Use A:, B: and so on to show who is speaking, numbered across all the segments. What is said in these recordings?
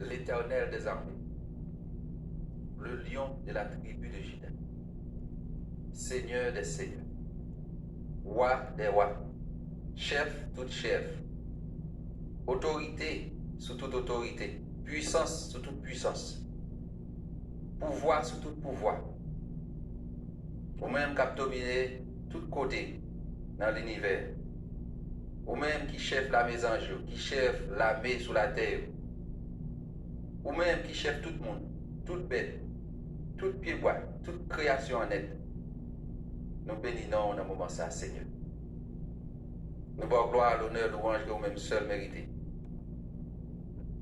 A: l'Éternel des armées, le lion de la tribu de Juda, Seigneur des seigneurs, roi des rois, chef toute chef, autorité sous toute autorité, puissance sous toute puissance, pouvoir sous tout pouvoir, ou même qui a dominé tout côté dans l'univers, ou même qui chef la maison, qui chef l'armée sous la terre, ou même qui chef tout le monde, toute bête, tout pied bois, toute création en net. Nous bénissons dans le moment ça, Seigneur. Nous avons gloire, l'honneur, louange que vous-même seul méritez.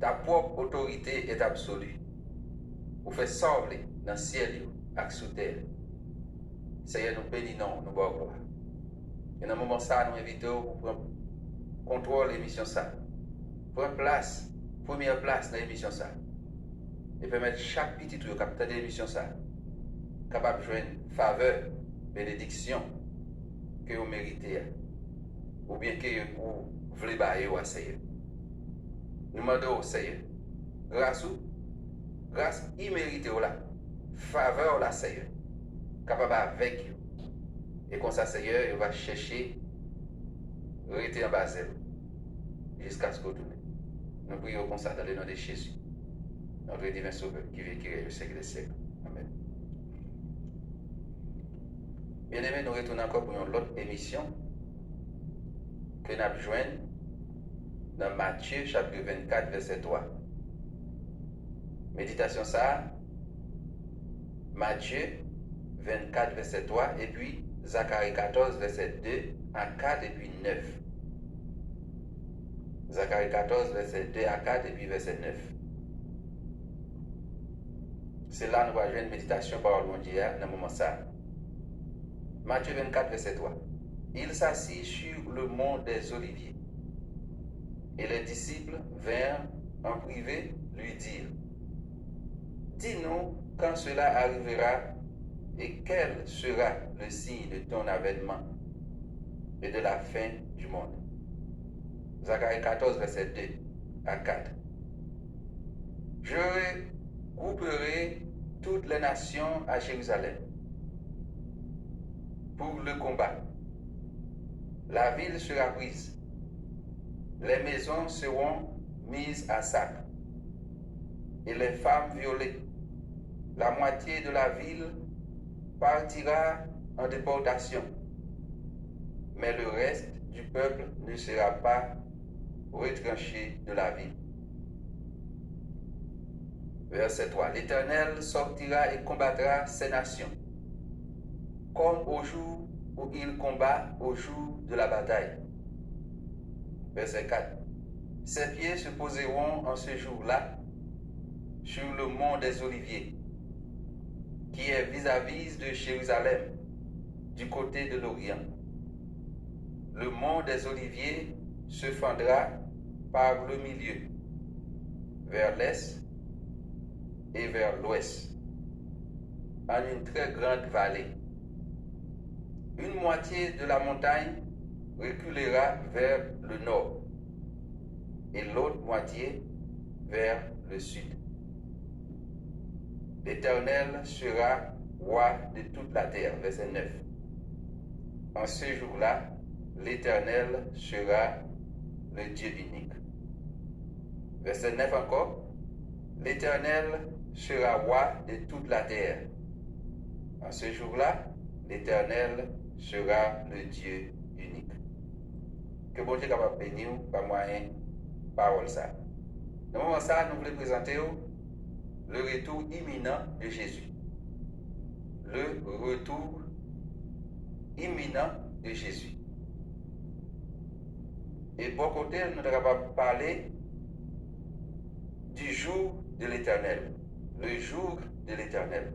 A: Ta propre autorité est absolue. Vous faites sembler dans le ciel et sous terre. Seigneur, nous bénissons, nous avons gloire. Et dans le moment ça, nous invitons pour prendre contrôle de l'émission ça. Prendre place, première place dans l'émission ça. Et permettre chaque petit truc capteur de l'émission ça, capable de joindre faveur, bénédiction que vous méritez. Ou bien que vous voulez bailler au Seigneur. Nous demandons au Seigneur, grâce imméritée au là, faveur au là, Seigneur, capable avec vous. Et comme ça, Seigneur, il va chercher, rester en bas jusqu'à ce que vous tournez. Nous prions comme ça dans le nom de Jésus, notre divin sauveur qui vit, qui règne au siècle des siècles. Amen. Bien-aimés, nous retournons encore pour une autre émission que nous avons joint dans Matthieu chapitre 24, verset 3. Méditation ça, Matthieu 24, verset 3, et puis Zacharie 14, verset 2 à 4, et puis 9. Zacharie 14, verset 2 à 4, et puis verset 9. C'est là que nous allons jouer une méditation par le Dieu dans le moment ça. Matthieu 24, verset 3. Il s'assit sur le mont des Oliviers. Et les disciples vinrent en privé lui dire, dis-nous quand cela arrivera et quel sera le signe de ton avènement et de la fin du monde. Zacharie 14, verset 2 à 4. Je regrouperai toutes les nations à Jérusalem pour le combat. La ville sera prise. Les maisons seront mises à sac et les femmes violées. La moitié de la ville partira en déportation, mais le reste du peuple ne sera pas retranché de la ville. Verset 3. L'Éternel sortira et combattra ces nations, comme au jour où il combat au jour de la bataille. Verset 4. Ses pieds se poseront en ce jour-là sur le mont des Oliviers, qui est vis-à-vis de Jérusalem, du côté de l'Orient. Le mont des Oliviers se fendra par le milieu, vers l'est et vers l'ouest, en une très grande vallée. Une moitié de la montagne reculera vers le nord et l'autre moitié vers le sud. L'Éternel sera roi de toute la terre. Verset 9. En ce jour-là, l'Éternel sera le Dieu unique. Verset 9 encore. L'Éternel sera roi de toute la terre. En ce jour-là, l'Éternel sera le Dieu unique. Que bon Dieu capable de bénir par moyen parole ça. Dans le moment ça, nous voulons présenter le retour imminent de Jésus. Le retour imminent de Jésus. Et pour côté, nous sommes capables de parler du jour de l'Éternel. Le jour de l'Éternel.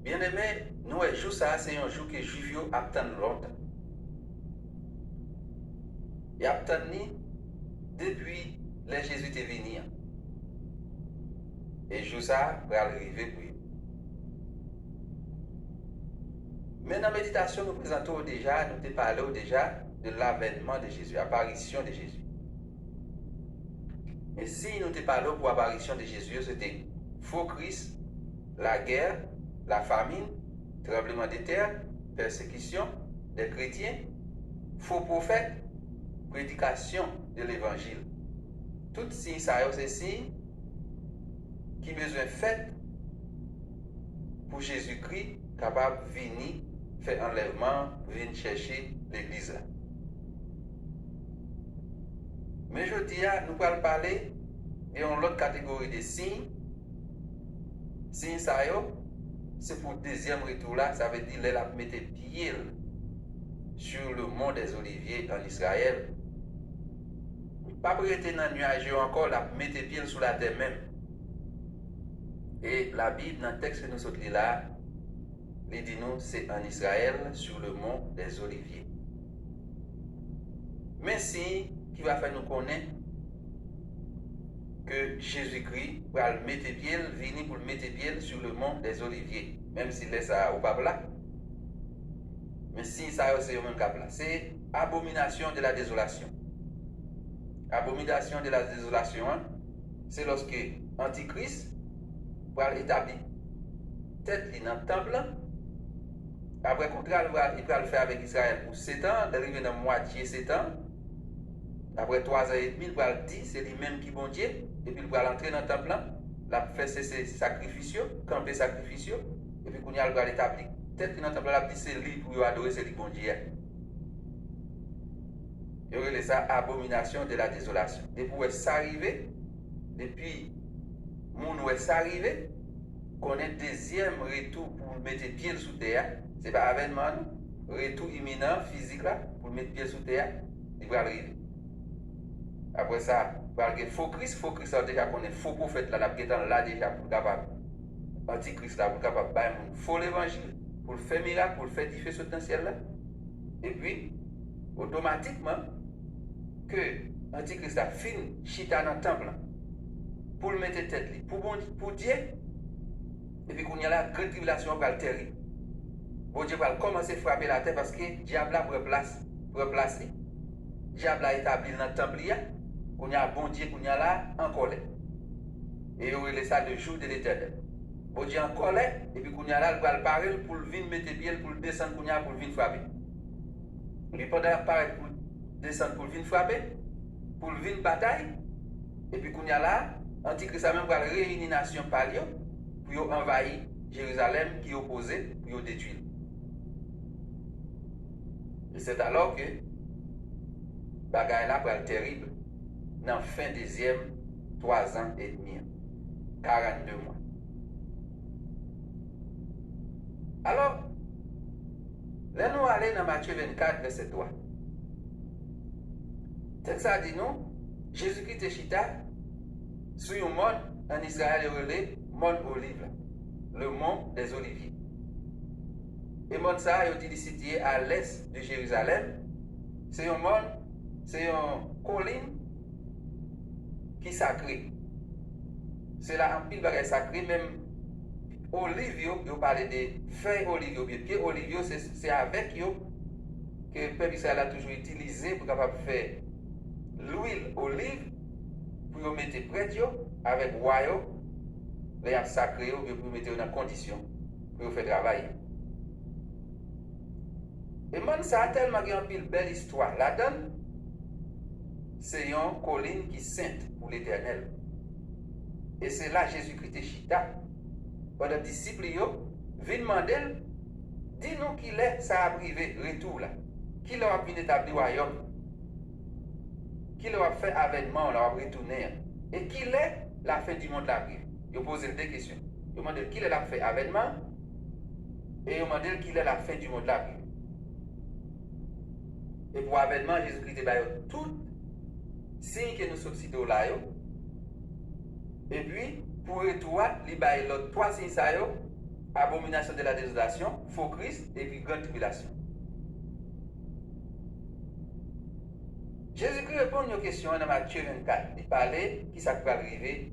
A: Bien aimé, nous, le jour ça, c'est un jour que les Juifs attendent longtemps. Ils attendent depuis les Jésus est venu. Et le jour ça va arriver pour eux. Mais dans la méditation, nous présentons déjà, nous te parlons déjà de l'avènement de Jésus, l'apparition de Jésus. Mais si nous n'étions pas là pour l'apparition de Jésus, c'était faux Christ, la guerre, la famine, tremblement de terre, persécution des chrétiens, faux prophètes, prédication de l'évangile. Tout signe ça, c'est signe qui besoin fait pour Jésus-Christ capable de venir faire enlèvement, venir chercher l'église là. Mais je dis, nous allons parler d'une autre catégorie de signes. Signes ça, c'est pour le deuxième retour là, ça veut dire qu'il a mis pied sur le mont des Oliviers en Israël. Pas prêter dans le nuage encore, il a mis pied sur la terre même. Et la Bible, dans le texte que nous sommes là, il dit nous, c'est en Israël, sur le mont des Oliviers. Mais si, qui va faire nous connaître que Jésus-Christ va le mettre pied, venir pour le mettre pied sur le mont des Oliviers, même s'il laisse ça au pas là. Mais si ça c'est au même cap là, c'est abomination de la désolation. Abomination de la désolation, c'est lorsque Antichrist va établir tête dans le temple. Après contrat, il va le faire avec Israël pour 7 ans, d'arriver dans moitié 7 ans. Après 3 ans et demi, il va le dire, c'est lui-même qui bon Dieu. Et puis il va entrer dans le temple, il va faire ses sacrifices, camper sacrifices. Et puis il va l'établir. Peut-être que dans le temple, il va dire c'est lui pour adorer, c'est lui bon Dieu. Il y aurait ça abomination de la désolation. Depuis ça arrivé, depuis mon où ça arrivé, qu'on est deuxième retour pour mettre pied sous terre. C'est pas avènement, retour imminent, physique là, pour mettre pied sous terre, il va arriver. Après ça, il va y avoir faux Christ déjà qu'on est faux prophète là, là déjà pour capable. Antichrist là, pour capable de faire faux l'évangile, pour le faire miracle, pour le faire diffuser sur le ciel là. Et puis, automatiquement, que Antichrist a fini chita dans le temple pour le mettre tête pour Dieu. Et puis qu'on y a la grande tribulation va le terrible. Bon Dieu va commencer à frapper la terre parce que le diable a replacé. Le diable a établi dans le temple qu'on y a bon Dieu qu'on y a là en colère. Et il aurait ça le jour de l'éternel. Bon Dieu en colère et puis qu'on y a là il va le parler pour venir mettre pied pour descendre qu'on y a pour venir frapper. Et pendant apparaître pour descendre pour venir frapper, pour venir bataille, et puis qu'on y a là, Antichrist a même va réunir les nations par lui pour envahir Jérusalem qui est opposé pour détruire. Et c'est alors que bagaille là va être terrible dans la fin deuxième 3 ans et demi, 42 mois. Alors, là nous allons dans Matthieu 24, verset 3. Texte ça dit nous, Jésus-Christ est chita sur un mont en Israël relé mont Olive, le mont des Oliviers. Et mont ça est situé à l'est de Jérusalem. C'est un mont, c'est une colline qui est sacrée. C'est là un pile bagage sacré, même olive, vous parlez de feuilles olive, pieds olive, c'est avec eux que le peuple Israël a toujours utilisé pour capable faire l'huile olive pour mettre près avec royaume, les sacré pour mettre dans condition pour faire travailler. Et moi ça a tellement une belle histoire. Là-dedans, c'est une colline qui est sainte pour l'Éternel. Et c'est là Jésus-Christ est chita. Pendant les disciples, viennent demander, dis-nous qu'il est, ça a privé, retour là. Qui leur a pu établir royaume? Qui leur a fait avènement, leur a retourné? Et qui est la fin du monde là? Ils ont posé deux questions. Ils ont demandé qui est la fait avènement et ils ont demandé qui est la fin du monde là. Et pour avènement, Jésus-Christ est tout signe que nous sommes cités là. Et puis, pour retour, il y a l'autre 3 signes, abomination de la désolation, faux Christ et puis grande tribulation. Jésus-Christ répond à une question dans Matthieu 24. Il parlait qui ça peut arriver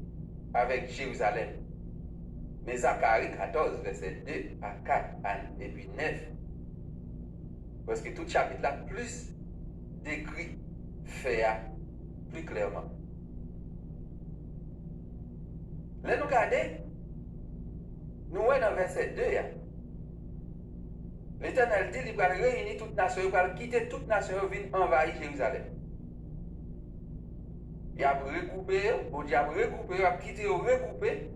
A: avec Jérusalem. Mais Zacharie 14, verset 2 à 4 et puis 9. Parce que tout chapitre là, plus décrit, fait plus clairement. Là, nous regardons, nous voyons dans verset 2, l'Éternel dit qu'il va réunir toute nation, il va quitter toute nation et venir envahir Jérusalem. Il a regroupé, bon Dieu a regroupé, il a quitté, regroupé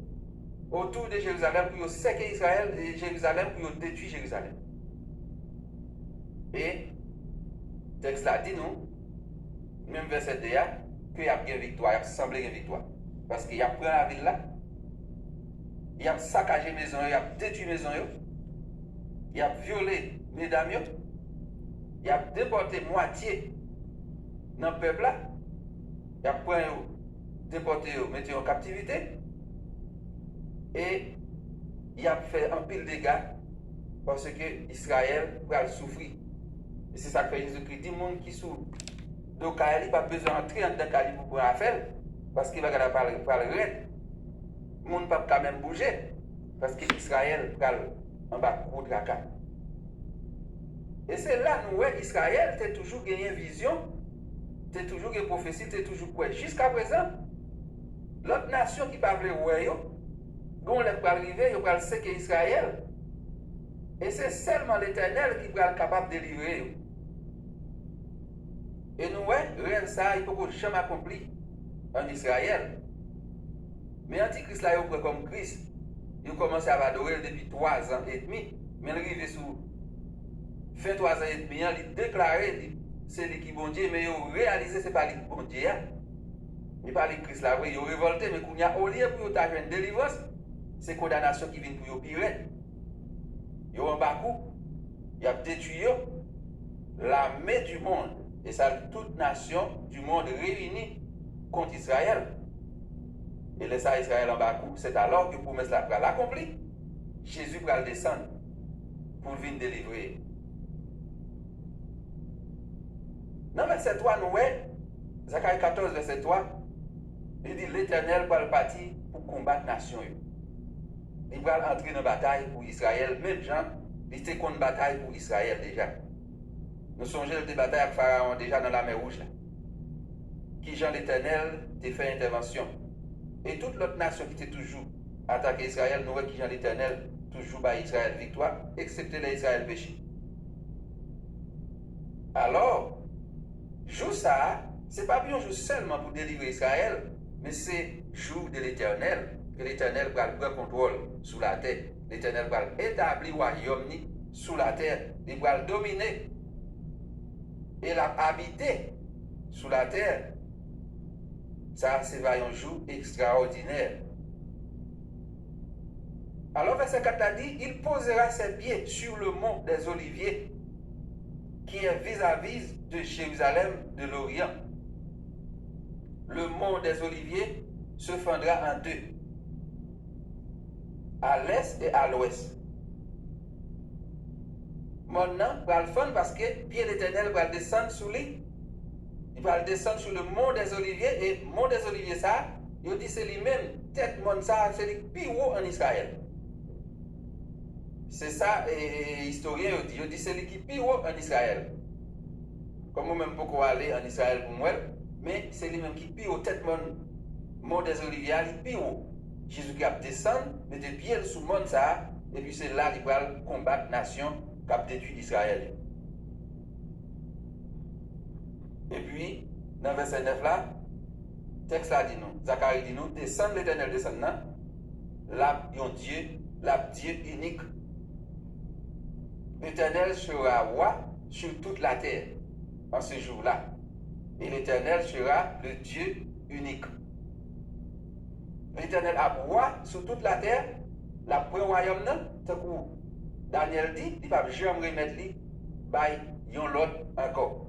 A: autour de Jérusalem pour séquer Israël et Jérusalem pour détruire Jérusalem. Et le texte là dit nous, même verset 2, qu'il y a une victoire, il a semblé une victoire. Parce qu'il a pris la ville là, il a saccagé les maisons, il a détruit les maisons, il a violé les dames, il a déporté moitié dans le peuple là, il a pris déporté, mis en captivité, et il a fait un pile de dégâts parce que Israël va souffrir. Et c'est ça que Jésus-Christ dit, les gens qui souffrent de Kaeli, pas besoin d'entrer dans Kaeli pour pouvoir faire, parce qu'il va parler raide. Les gens ne peuvent quand même bouger, parce qu'Israël va en bas de la. Et c'est là nous voyons Israël, tu as toujours gagné une vision, tu as toujours une prophétie, tu as toujours quoi. Jusqu'à présent, l'autre nation qui parle ouais, quand on va arriver, il va séquer Israël. Et c'est seulement l'Éternel qui va être capable de délivrer. Et nous voyons, rien ça, il ne peut jamais accomplir en Israël. Mais Antichrist là, il comme Christ. Il commence à adorer depuis 3 ans et demi. Mais il arrive sous fin 3 ans et demi, il a déclaré c'est lui qui bon Dieu, mais il a réalisé ce n'est pas lui qui bon Dieu. Il pas lui Christ là, il a révolté, mais il y a au lieu pour avoir une délivrance, c'est condamnation qui vient pour pire. Il a un bas coup, il a détruit l'armée du monde. Et ça, toute nation du monde réunie contre Israël. Et laissa Israël en bas coup, c'est alors que la promesse là va l'accomplir. Jésus va le descendre pour venir délivrer. Dans verset 3, nous voyons, Zacharie 14, verset 3, il dit l'Éternel va le partir pour combattre la nation. Il va entrer dans la bataille pour Israël. Même Jean, il était contre la bataille pour Israël déjà. Nous songeons des batailles avec Pharaon déjà dans la mer Rouge. Là. Qui Jean l'Éternel a fait intervention. Et toute l'autre nation qui était toujours attaqué Israël, nous voyons qui Jean l'Éternel toujours bat Israël victoire, excepté les Israël péché. Alors, jour ça, ce n'est pas bien un jour seulement pour délivrer Israël, mais c'est jour de l'Éternel, que l'Éternel va prendre contrôle sous la terre. L'Éternel va établir le royaume sous la terre. Il va le dominer. Et habiter sous la terre. Ça, c'est un jour extraordinaire. Alors, verset 4 a dit, il posera ses pieds sur le mont des Oliviers, qui est vis-à-vis de Jérusalem de l'Orient. Le mont des Oliviers se fendra en deux, à l'est et à l'ouest. Maintenant, il va le fendre parce que pied l'Éternel va descendre sous lui. Il va descendre sur le mont des Oliviers et le mont des Oliviers, ça, il dit c'est lui-même, tête monde ça, c'est le plus haut en Israël. C'est ça, et historien il dit c'est lui qui est plus haut en Israël. Comme moi-même, pourquoi aller en Israël pour moi, mais c'est lui-même qui est plus haut, tête monde, mont des Oliviers, il est plus haut. Jésus qui a descendu, mettre pied sous le monde ça, et puis c'est là qu'il va combattre la nation qui a détruit Israël. Et puis, dans le verset 9 là, le texte là dit nous, Zacharie dit nous, descend l'Éternel, descend là, là, Dieu, là, Dieu unique. L'Éternel sera roi sur toute la terre en ce jour-là. Et l'Éternel sera le Dieu unique. L'Éternel a roi sur toute la terre, la premier royaume, tant que Daniel dit, il ne va jamais remettre lui, by yon l'autre encore.